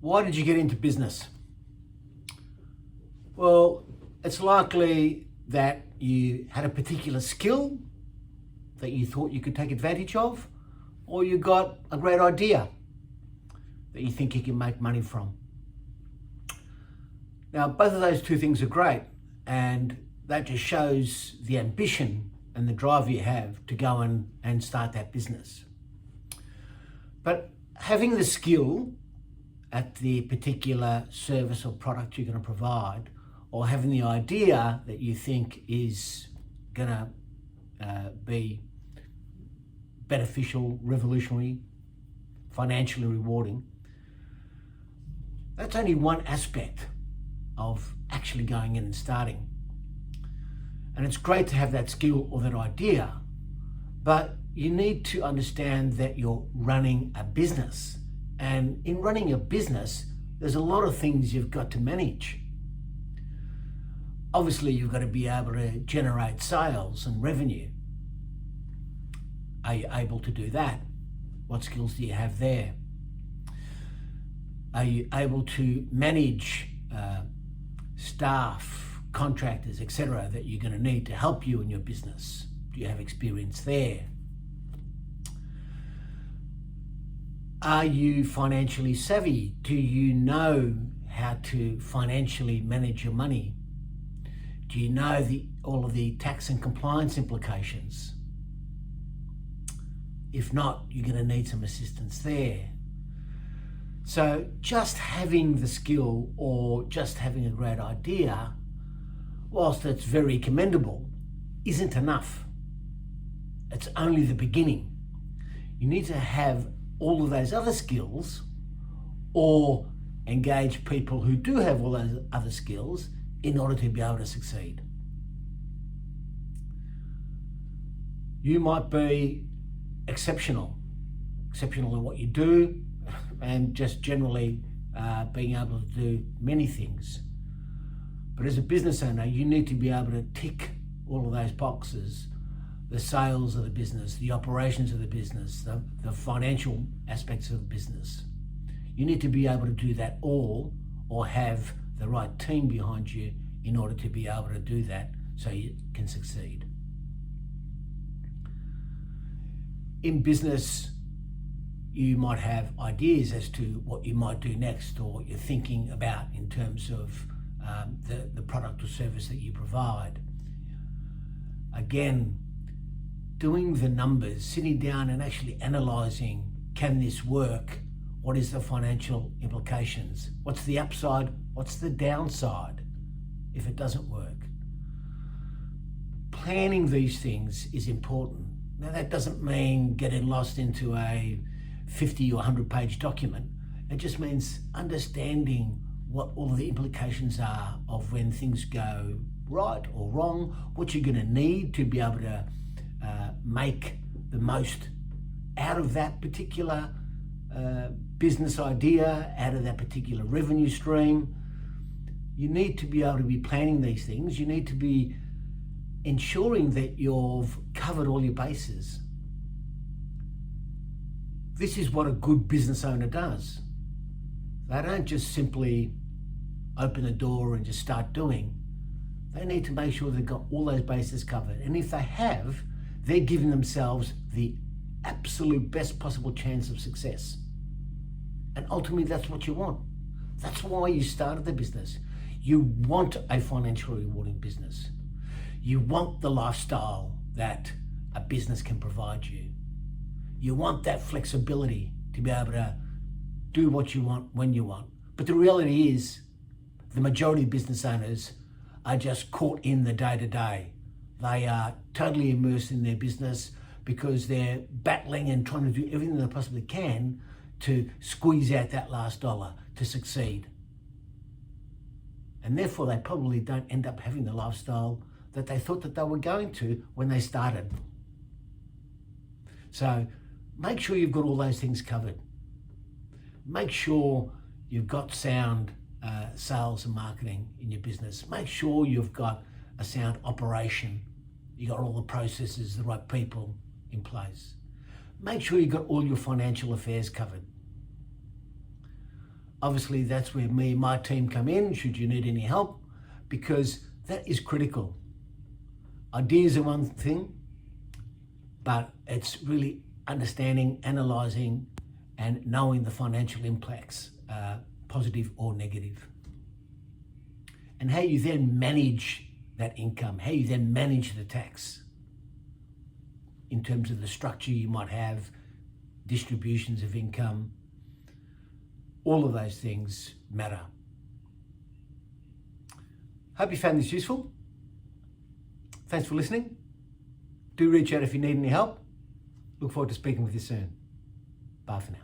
Why did you get into business? Well, it's likely that you had a particular skill that you thought you could take advantage of, or you got a great idea that you think you can make money from. Now, both of those two things are great, and that just shows the ambition and the drive you have to go and start that business. But having the skill at the particular service or product you're going to provide, or having the idea that you think is going to be beneficial, revolutionary, financially rewarding, that's only one aspect of actually going in and starting. And it's great to have that skill or that idea, but you need to understand that you're running a business. And in running a business, there's a lot of things you've got to manage. Obviously, you've got to be able to generate sales and revenue. Are you able to do that? What skills do you have there? Are you able to manage staff, contractors, etc., that you're going to need to help you in your business? Do you have experience there? Are you financially savvy? Do you know how to financially manage your money? Do you know all of the tax and compliance implications? If not, you're going to need some assistance there. So just having the skill or just having a great idea, whilst it's very commendable, isn't enough. It's only the beginning. You need to have all of those other skills, or engage people who do have all those other skills in order to be able to succeed. You might be exceptional in what you do, and just generally being able to do many things. But as a business owner, you need to be able to tick all of those boxes: the sales of the business, the operations of the business, the financial aspects of the business. You need to be able to do that all, or have the right team behind you in order to be able to do that so you can succeed. In business, you might have ideas as to what you might do next, or what you're thinking about in terms of the product or service that you provide. Again, doing the numbers, sitting down and actually analysing, can this work? What is the financial implications? What's the upside? What's the downside if it doesn't work? Planning these things is important. Now, that doesn't mean getting lost into a 50 or 100 page document. It just means understanding what all of the implications are of when things go right or wrong, what you're going to need to be able to make the most out of that particular business idea, out of that particular revenue stream. You need to be able to be planning these things. You need to be ensuring that you've covered all your bases. This is what a good business owner does. They don't just simply open the door and just start doing. They need to make sure they've got all those bases covered. And if they have, they're giving themselves the absolute best possible chance of success. And ultimately, that's what you want. That's why you started the business. You want a financially rewarding business. You want the lifestyle that a business can provide you. You want that flexibility to be able to do what you want when you want. But the reality is, the majority of business owners are just caught in the day-to-day. They are totally immersed in their business because they're battling and trying to do everything they possibly can to squeeze out that last dollar to succeed. And therefore, they probably don't end up having the lifestyle that they thought that they were going to when they started. So make sure you've got all those things covered. Make sure you've got sound sales and marketing in your business. Make sure you've got a sound operation. You got all the processes, the right people in place. Make sure you've got all your financial affairs covered. Obviously, that's where me and my team come in, should you need any help, because that is critical. Ideas are one thing, but it's really understanding, analysing, and knowing the financial impacts, positive or negative. And how you then manage that income, how you then manage the tax in terms of the structure you might have, distributions of income, all of those things matter. Hope you found this useful. Thanks for listening. Do reach out if you need any help. Look forward to speaking with you soon. Bye for now.